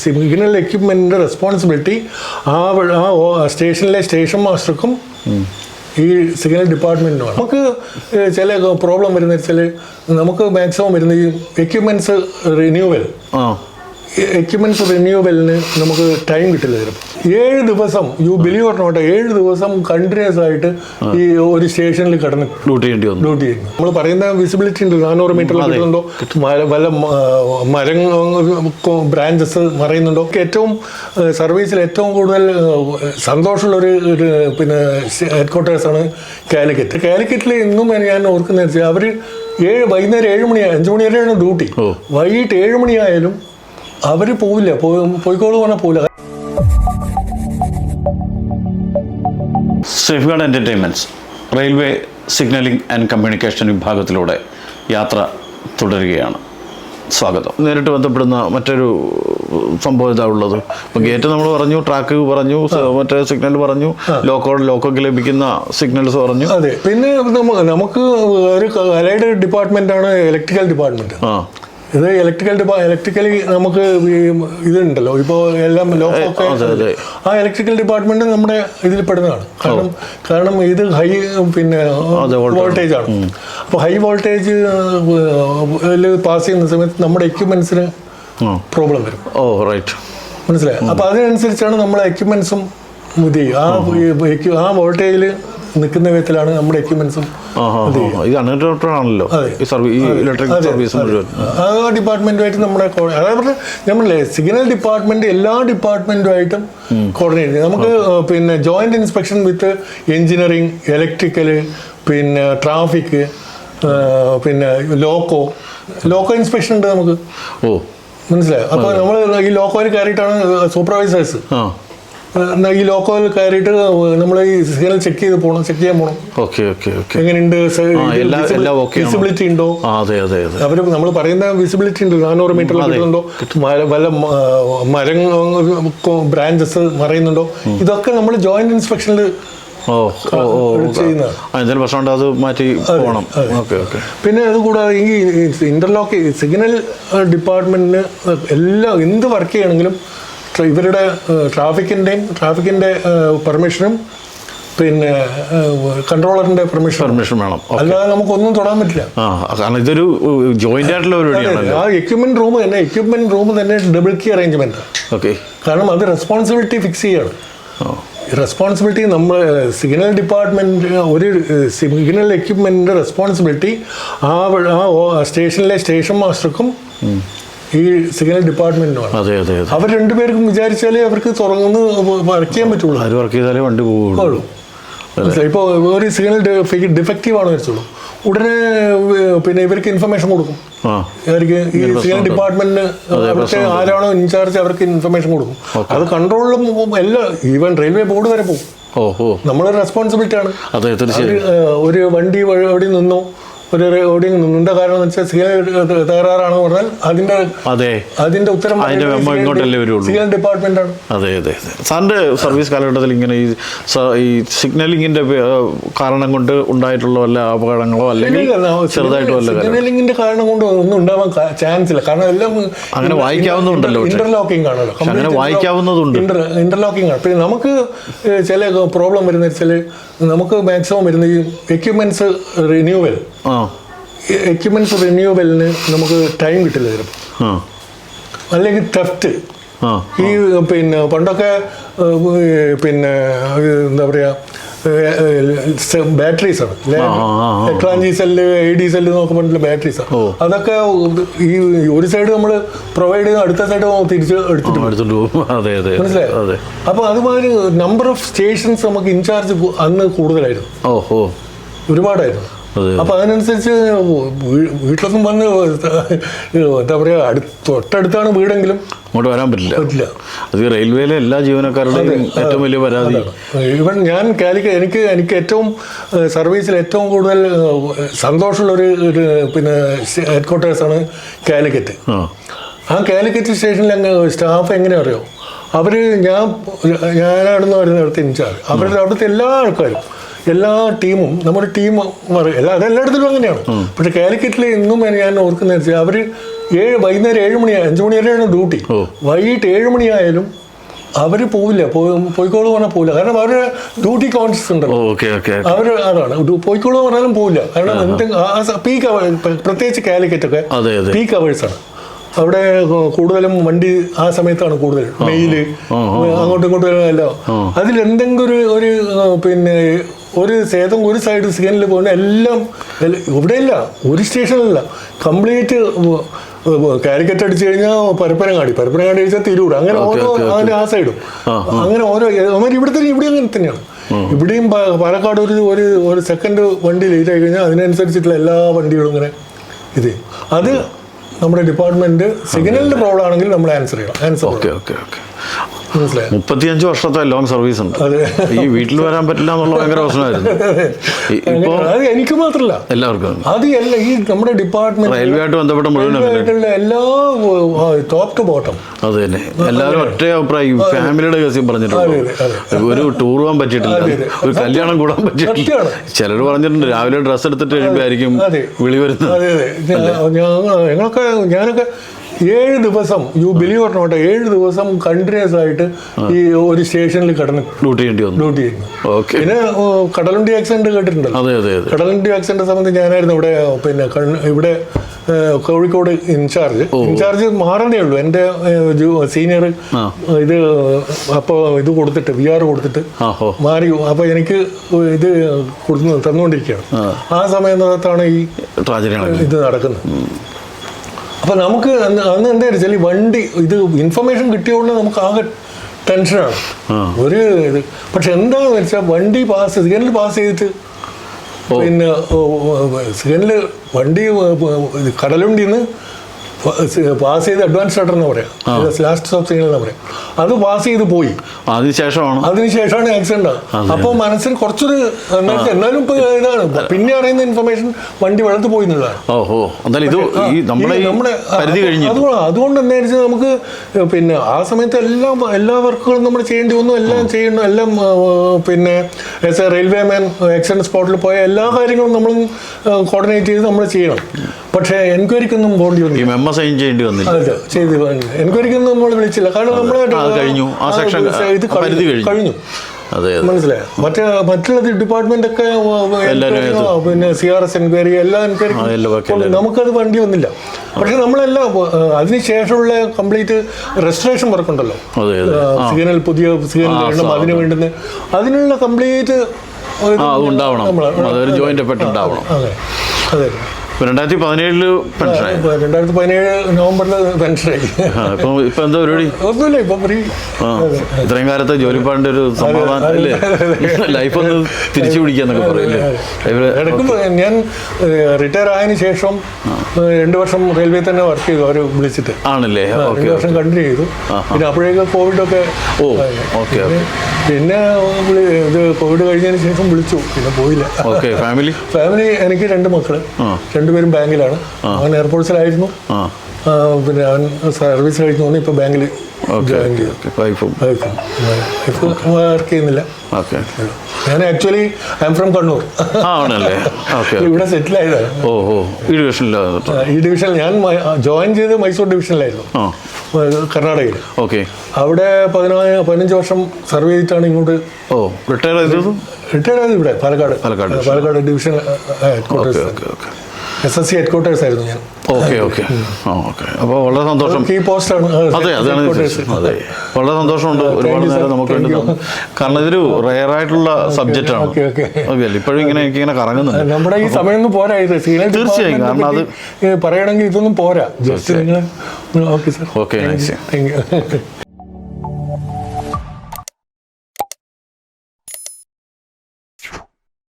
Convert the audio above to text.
Signal എക്യുപ്മെന്റിന്റെ responsibility ആ സ്റ്റേഷനിലെ station മാസ്റ്റർക്കും ഈ സിഗ്നൽ ഡിപ്പാർട്ട്മെന്റിനുമാണ്. നമുക്ക് ചില പ്രോബ്ലം വരുന്ന വെച്ചാൽ നമുക്ക് മാക്സിമം വരുന്ന ഈ എക്യുപ്മെന്റ്സ് റിന്യൂവലിന് നമുക്ക് ടൈം കിട്ടില്ല. ചിലപ്പോൾ 7 ദിവസം, യു ബിലീവ് ഓർ നോട്ട്, 7 ദിവസം കണ്ടിന്യൂസ് ആയിട്ട് ഈ ഒരു സ്റ്റേഷനിൽ കിടന്ന് ഡ്യൂട്ടി ചെയ്യുന്നു. നമ്മൾ പറയുന്ന വിസിബിലിറ്റി ഉണ്ട്, 400 മീറ്റർ കിട്ടുന്നുണ്ടോ, വല്ല മരം ബ്രാഞ്ചസ് മറയുന്നുണ്ടോ. ഏറ്റവും സർവീസിൽ ഏറ്റവും കൂടുതൽ സന്തോഷമുള്ള ഒരു പിന്നെ ഹെഡ് ക്വാർട്ടേഴ്സാണ് കാലിക്കറ്റ്. കാലിക്കറ്റിൽ ഇന്നും ഞാൻ ഓർക്കുന്നത് വെച്ചാൽ അവർ വൈകുന്നേരം 7 മണി 5 മണി വരെയാണ് ഡ്യൂട്ടി. വൈകിട്ട് 7 മണിയായാലും അവർ പോവില്ല, പോയിക്കോളൂ പറഞ്ഞാൽ പോവില്ല. Safeguard entertainments railway signalling and communication വിഭാഗത്തിലൂടെ യാത്ര തുടരുകയാണ്. സ്വാഗതം. നേരിട്ട് ബന്ധപ്പെടുന്ന മറ്റൊരു സംഭവം ഇതാ ഉള്ളത്. ഇപ്പം ഗേറ്റ് നമ്മൾ പറഞ്ഞു, ട്രാക്ക് പറഞ്ഞു, മറ്റേ സിഗ്നൽ പറഞ്ഞു, ലോക്കൊക്കെ ലഭിക്കുന്ന സിഗ്നൽസ് പറഞ്ഞു. അതെ, പിന്നെ നമുക്ക് ഒരു അലൈഡ് ഡിപ്പാർട്ട്മെന്റാണ് ഇലക്ട്രിക്കൽ ഡിപ്പാർട്ട്മെന്റ്. ഇത് ഇലക്ട്രിക്കലി നമുക്ക് ഇതുണ്ടല്ലോ, ഇപ്പോൾ എല്ലാം ലോക്കൊക്കെ ആ ഇലക്ട്രിക്കൽ ഡിപ്പാർട്ട്മെന്റ് നമ്മുടെ ഇതിൽ പെടുന്നതാണ്. കാരണം ഇത് ഹൈ പിന്നെ വോൾട്ടേജ് ആണ്. അപ്പോൾ ഹൈ വോൾട്ടേജ് പാസ് ചെയ്യുന്ന സമയത്ത് നമ്മുടെ എക്യുപ്മെന്റ്സിന് പ്രോബ്ലം വരും. മനസ്സിലായി? അപ്പോൾ അതിനനുസരിച്ചാണ് നമ്മളെ എക്യുപ്മെന്റ്സും ആ വോൾട്ടേജിൽ നിൽക്കുന്ന വിധത്തിലാണ് നമ്മുടെ എക്യുപ്മെന്റ്സും. ആ ഡിപ്പാർട്ട്മെന്റുമായിട്ട് നമ്മുടെ അതായത് നമ്മളെ സിഗ്നൽ ഡിപ്പാർട്ട്മെന്റ് എല്ലാ ഡിപ്പാർട്ട്മെന്റുമായിട്ടും കോർഡിനേറ്റ് ചെയ്യും. നമുക്ക് പിന്നെ ജോയിന്റ് ഇൻസ്പെക്ഷൻ വിത്ത് എഞ്ചിനീയറിംഗ്, ഇലക്ട്രിക്കല്, പിന്നെ ട്രാഫിക്, പിന്നെ ലോക്കോ ഇൻസ്പെക്ഷൻ ഉണ്ട് നമുക്ക്. മനസ്സിലായി? അപ്പോൾ നമ്മൾ ഈ ലോക്കോയിൽ കയറിയിട്ടാണ് സൂപ്പർവൈസേഴ്സ് ഈ ലോക്കോയിൽ കയറിയിട്ട് നമ്മൾ ഈ സിഗ്നൽ ചെക്ക് ചെയ്യാൻ പോകണം. എങ്ങനെയുണ്ട്, വിസിബിലിറ്റി ഉണ്ടോ, അവർ നമ്മൾ പറയുന്ന വിസിബിലിറ്റി ഉണ്ട്, 400 മീറ്റർ കിട്ടുന്നുണ്ടോ, വല്ല മരം ബ്രാഞ്ചസ് മറയുന്നുണ്ടോ. ഇതൊക്കെ നമ്മൾ ജോയിന്റ് ഇൻസ്പെക്ഷനിൽ പിന്നെ അതുകൂടാതെ ഈ സിഗ്നൽ ഡിപ്പാർട്ട്മെന്റിന് എല്ലാം എന്ത് വർക്ക് ചെയ്യണമെങ്കിലും ഇവരുടെ ട്രാഫിക്കിന്റെ പെർമിഷനും പിന്നെ കൺട്രോളറിന്റെ പെർമിഷൻ വേണം. അല്ലാതെ നമുക്കൊന്നും തൊടാൻ പറ്റില്ല. ഇതൊരു ജോയിന്റ് ആയിട്ടുള്ള ആ എക്യുപ്മെന്റ് റൂം തന്നെ ഡബിൾ കീ അറേഞ്ച്മെന്റ്. കാരണം അത് റെസ്പോൺസിബിലിറ്റി ഫിക്സ് ചെയ്യാണ്. റെസ്പോൺസിബിലിറ്റി നമ്മൾ സിഗ്നൽ ഡിപ്പാർട്ട്മെന്റ് ഒരു സിഗ്നൽ എക്യുപ്മെന്റിന്റെ റെസ്പോൺസിബിലിറ്റി ആ സ്റ്റേഷനിലെ സ്റ്റേഷൻ മാസ്റ്റർക്കും ഈ സിഗ്നൽ ഡിപ്പാർട്ട്മെന്റിനുമാണ്. അവർ രണ്ടുപേർക്കും വിചാരിച്ചാലേ അവർക്ക് തുറന്ന് വർക്ക് ചെയ്യാൻ പറ്റുള്ളൂ. വർക്ക് ചെയ്താലേ വണ്ടി പോകുള്ളൂ. ഇപ്പോൾ ഒരു സിഗ്നൽ ഡിഫക്റ്റീവ് ആണെന്ന് വെച്ചോളൂ, ഉടനെ പിന്നെ ഇവർക്ക് ഇൻഫർമേഷൻ കൊടുക്കും. ഈ സിഗ്നൽ ഡിപ്പാർട്ട്മെന്റിന് അവർക്ക് ആരാണോ ഇൻചാർജ് അവർക്ക് ഇൻഫർമേഷൻ കൊടുക്കും. അത് കൺട്രോളിലും എല്ലാം, ഈവൻ റെയിൽവേ ബോർഡ് വരെ പോകും. നമ്മളൊരു റെസ്പോൺസിബിലിറ്റി ആണ്. ഒരു വണ്ടി എവിടെ നിന്നോ നിന്നുണ്ട കാരണം എന്ന് വെച്ചാൽ സിഗ്നൽ തകരാറാണ് പറഞ്ഞാൽ അതിന്റെ ഉത്തരം സിഗ്നൽ ഡിപ്പാർട്ട്മെന്റ് ആണ്. സാറിന്റെ സർവീസ് കാലഘട്ടത്തിൽ ഇങ്ങനെ ഈ സിഗ്നലിംഗിന്റെ കാരണം കൊണ്ട് ഉണ്ടായിട്ടുള്ള വല്ല അപകടങ്ങളോ അല്ലെങ്കിൽ ചെറുതായിട്ടോ സിഗ്നലിംഗിന്റെ കാരണം കൊണ്ട് ഒന്നും ഉണ്ടാവാൻ ചാൻസ് ഇല്ല. കാരണം എല്ലാം അങ്ങനെ വായിക്കാവുന്നതുണ്ടല്ലോ, ഇന്റർലോക്കിംഗ് ആണല്ലോ, അങ്ങനെ വായിക്കാവുന്നതുണ്ട്, ഇന്റർലോക്കിംഗ് ആണ്. പിന്നെ നമുക്ക് ചില പ്രോബ്ലം വരുന്ന വെച്ചാൽ നമുക്ക് മാക്സിമം വരുന്ന ഈ എക്യുപ്മെന്റ്സ് റിന്യൂവലിന് നമുക്ക് ടൈം കിട്ടില്ല ചിലപ്പോൾ. അല്ലെങ്കിൽ തെഫ്റ്റ്, ഈ പിന്നെ പണ്ടൊക്കെ പിന്നെ എന്താ പറയുക ബാറ്ററീസ് ആണ്, എട്രാൻജി സെല്ല്, AD സെല്ല് എന്നൊക്കെ പറഞ്ഞിട്ടുള്ള ബാറ്ററീസ് ആണ്. അതൊക്കെ ഈ ഒരു സൈഡ് നമ്മൾ പ്രൊവൈഡ് ചെയ്ത് അടുത്ത സൈഡ് തിരിച്ച് എടുത്തിട്ട് മനസ്സിലായോ? അപ്പൊ അതുമാതിരി നമ്പർ ഓഫ് സ്റ്റേഷൻസ് നമുക്ക് ഇൻചാർജ് അന്ന് കൂടുതലായിരുന്നു, ഒരുപാടായിരുന്നു. അപ്പൊ അതിനനുസരിച്ച് വീട്ടിലൊന്നും വന്ന് എന്താ പറയാ തൊട്ടടുത്താണ് വീടെങ്കിലും അങ്ങോട്ട് വരാൻ പറ്റില്ല. അത് റെയിൽവേയിലെ എല്ലാ ജീവനക്കാരുടെയും ഏറ്റവും വലിയ പരാതി. ഈവൻ ഞാൻ എനിക്ക് ഏറ്റവും സർവീസിൽ ഏറ്റവും കൂടുതൽ സന്തോഷമുള്ള ഒരു പിന്നെ ഹെഡ് ക്വാർട്ടേഴ്സാണ് കാലിക്കറ്റ്. ആ കാലിക്കറ്റ് സ്റ്റേഷനിൽ സ്റ്റാഫ് എങ്ങനെയാ അറിയോ, ഞാനാണെന്ന് വരുന്നിടത്ത് ഇൻചാർജ്, അവരുടെ അവിടുത്തെ എല്ലാ ആൾക്കാരും എല്ലാ ടീമും നമ്മുടെ ടീം അതെല്ലായിടത്തിലും അങ്ങനെയാണ്. പക്ഷെ കാലിക്കറ്റിൽ ഇന്നും ഞാൻ ഓർക്കുന്ന വെച്ചാൽ അവർ വൈകുന്നേരം 7 മണി 5 മണി വരെയാണ് ഡ്യൂട്ടി. വൈകിട്ട് 7 മണിയായാലും അവർ പോവില്ല, പോയിക്കോളൂ പറഞ്ഞാൽ പോവില്ല. കാരണം അവരുടെ ഡ്യൂട്ടി കോൺഷ്യസ് ഉണ്ടല്ലോ, അവർ അതാണ് പോയിക്കോളൂ പറഞ്ഞാലും പോവില്ല. കാരണം എന്തെങ്കിലും പീക്ക് പ്രത്യേകിച്ച് കാലിക്കറ്റൊക്കെ പീക്ക് അവേഴ്സാണ്. അവിടെ കൂടുതലും വണ്ടി ആ സമയത്താണ് കൂടുതൽ, മെയില് അങ്ങോട്ടും ഇങ്ങോട്ടും എല്ലാം. അതിലെന്തെങ്കിലും ഒരു പിന്നെ ഒരു സേതം ഒരു സൈഡ് സിഗ്നലിൽ പോകുന്ന എല്ലാം ഇവിടെയില്ല, ഒരു സ്റ്റേഷനിലല്ല, കംപ്ലീറ്റ് കാലിക്കറ്റ് അടിച്ചു കഴിഞ്ഞാൽ പരപ്പനങ്ങാടി അടിച്ചാൽ തിരൂർ, അങ്ങനെ ഓരോ അതിൻ്റെ ആ സൈഡും അങ്ങനെ ഓരോ ഇവിടെ അങ്ങനെ തന്നെയാണ്. ഇവിടെയും പാലക്കാട് ഒരു സെക്കൻഡ് വണ്ടി ലേറ്റ് ആയി കഴിഞ്ഞാൽ അതിനനുസരിച്ചിട്ടുള്ള എല്ലാ വണ്ടികളും ഇങ്ങനെ ഇത് അത് നമ്മുടെ ഡിപ്പാർട്ട്മെന്റ് സിഗ്നലിന്റെ പ്രോബ്ലം ആണെങ്കിൽ നമ്മൾ ആൻസർ ചെയ്യണം. 35 വർഷത്തെ ലോങ് സർവീസ് ഉണ്ട്. ഈ വീട്ടിൽ വരാൻ പറ്റില്ല എന്നുള്ള ഭയങ്കര പ്രശ്നമായിരുന്നു. ഇപ്പോ അത് എനിക്ക് മാത്രമല്ല, എല്ലാവർക്കും അത് ഈ നമ്മുടെ ഡിപ്പാർട്ട്മെന്റ് റെയിൽവേ ആയിട്ട് ബന്ധപ്പെട്ട മുഴുവൻ എല്ലാ ടോപ്പ് ടു ബോട്ടം അത് തന്നെ. എല്ലാവരും ഒറ്റ അഭിപ്രായം ഫാമിലിയുടെ കേസും പറഞ്ഞിട്ടുണ്ട്. ഒരു ടൂർ പോകാൻ പറ്റിയിട്ടില്ല, ഒരു കല്യാണം കൂടാൻ പറ്റിയിട്ടില്ല. ചിലർ പറഞ്ഞിട്ടുണ്ട് രാവിലെ ഡ്രസ്സ് എടുത്തിട്ട് കഴിയുമ്പോഴായിരിക്കും വിളി വരുന്നത്. ഞാനൊക്കെ 7 ദിവസം, യു ബിലീവ് ഓർ നോട്ട്, 7 ദിവസം കണ്ടിന്യൂസ് ആയിട്ട് ഈ ഒരു സ്റ്റേഷനിൽ ഡ്യൂട്ടി ചെയ്യുന്നു. പിന്നെ കടലുണ്ടി ആക്സിഡന്റ് കേട്ടിട്ടുണ്ടല്ലോ. കടലുണ്ടി ആക്സിഡന്റ് സംബന്ധിച്ച് ഞാനായിരുന്നു ഇവിടെ കോഴിക്കോട് ഇൻചാർജ് മാറണേ ഉള്ളൂ. എൻ്റെ സീനിയർ ഇത് കൊടുത്തിട്ട് VR കൊടുത്തിട്ട് മാറി. അപ്പോൾ എനിക്ക് ഇത് തന്നുകൊണ്ടിരിക്കുകയാണ്. ആ സമയത്താണ് ഈ ഇത് നടക്കുന്നത്. അപ്പോൾ നമുക്ക് അന്ന് എന്താ വെച്ചാൽ ഈ വണ്ടി ഇത് ഇൻഫർമേഷൻ കിട്ടിയതുകൊണ്ട് നമുക്ക് ആകെ ടെൻഷനാണ് ഒരു ഇത്. പക്ഷെ എന്താണെന്ന് വെച്ചാൽ വണ്ടി സിഗ്നൽ പാസ് ചെയ്തിട്ട് പിന്നെ സിഗ്നൽ വണ്ടി കടലുണ്ടിന്ന് പാസ് ചെയ്ത് അഡ്വാൻസ് ഷട്ടർ എന്ന് പറയാം, ലാസ്റ്റ് സ്റ്റോപ്പ് സിഗ്നൽ എന്ന് പറയാം. അത് പാസ് ചെയ്ത് പോയി, അതിനുശേഷമാണ് ആക്സിഡന്റ്. അപ്പോൾ മനസ്സിന് കുറച്ചൊരു എന്നാലും ഇപ്പൊ ഇതാണ് പിന്നെ അറിയുന്ന ഇൻഫർമേഷൻ വണ്ടി വെള്ളത്തിൽ പോയി എന്നുള്ളതാണ്. അതുകൊണ്ട് എന്താ വെച്ചാൽ നമുക്ക് പിന്നെ ആ സമയത്ത് എല്ലാ വർക്കുകളും നമ്മൾ ചെയ്യേണ്ടി വന്നു, എല്ലാം ചെയ്യണം, എല്ലാം പിന്നെ as A railway man accident സ്പോട്ടിൽ പോയ എല്ലാ കാര്യങ്ങളും നമ്മൾ കോർഡിനേറ്റ് ചെയ്ത് നമ്മൾ ചെയ്യണം. പക്ഷേ എൻക്വയറിക്കൊന്നും പോകേണ്ടി വന്നു, എൻക്വയറിക്കൊന്നും നമ്മൾ വിളിച്ചില്ല. കാരണം നമ്മളെ കഴിഞ്ഞു, മനസ്സിലായോ. മറ്റുള്ള ഡിപ്പാർട്ട്മെന്റ് ഒക്കെ പിന്നെ CRS എൻക്വയറി എല്ലാ എൻക്വയറി നമുക്കത് വണ്ടി വന്നില്ല. പക്ഷെ നമ്മളെല്ലാം അതിനുശേഷമുള്ള കംപ്ലീറ്റ് റെജിസ്ട്രേഷൻ വർക്ക് ഉണ്ടല്ലോ, സിഗ്നൽ പുതിയ സിഗ്നൽ വേണം, അതിന് വേണ്ടുന്ന അതിനുള്ള കംപ്ലീറ്റ് അതെ. 2017 പെൻഷനായി, 2017 നവംബറിൽ പെൻഷനായി. ഇപ്പൊ എന്താ പരിപാടി? ഒന്നുമില്ല, ഇപ്പൊ ഫ്രീ. ഇത്രയും കാലത്തെ ജോലിപ്പാടിന്റെ ഒരു സമാധാനം അല്ലേ, ലൈഫ് ഒന്ന് തിരിച്ചു പിടിക്കാന്നൊക്കെ പറയില്ലേ. ഇടയ്ക്കും ഞാൻ റിട്ടയർ ആയതിനു ശേഷം 2 വർഷം റെയിൽവേ തന്നെ വർക്ക് ചെയ്തു, അവർ വിളിച്ചിട്ട് ആണല്ലേ. 2 വർഷം കണ്ടിന്യൂ ചെയ്തു. പിന്നെ അപ്പോഴേക്കും കോവിഡൊക്കെ പിന്നെ ഇത് കോവിഡ് കഴിഞ്ഞതിന് ശേഷം വിളിച്ചു, പിന്നെ പോയില്ല. ഫാമിലി എനിക്ക് 2 മക്കള്, 2 പേരും ബാങ്കിലാണ്. അവൻ എയർപോർട്സിലായിരുന്നു, പിന്നെ അവൻ സർവീസ് കഴിഞ്ഞു വന്ന് ഇപ്പൊ ബാങ്കിൽ ജോയിൻ ചെയ്തു. വർക്ക് ചെയ്യുന്നില്ല. ഞാൻ actually I am from Kannur, ഇവിടെ സെറ്റിൽ ആയതാണ്. ഈ ഡിവിഷനിൽ ഞാൻ ജോയിൻ ചെയ്ത് മൈസൂർ ഡിവിഷനിലായിരുന്നു, കർണാടകയിൽ. അവിടെ 15 വർഷം സർവ് ചെയ്തിട്ടാണ് ഇങ്ങോട്ട് റിട്ടയർ ആയത്. ഇവിടെ Palakkad division headquarters, SSC headquarters ആയിരുന്നു ഞാൻ. അപ്പോൾ വളരെ സന്തോഷം. ഈ പോസ്റ്റാണ്. വളരെ സന്തോഷമുണ്ട്. ഒരുപാട് നേരം നമുക്ക് വേണ്ടി, കാരണം ഇതൊരു റെയർ ആയിട്ടുള്ള സബ്ജക്റ്റ് ആണ്. ഇപ്പോഴും എനിക്കിങ്ങനെ കറങ്ങുന്നുണ്ട്. നമ്മുടെ ഈ സമയമൊന്നും പോരാ, ഇത് തീർച്ചയായും. കാരണം അത് പറയണമെങ്കിൽ ഇതൊന്നും പോരാ. ജസ്റ്റ് നിങ്ങൾ okay sir, okay, thank you.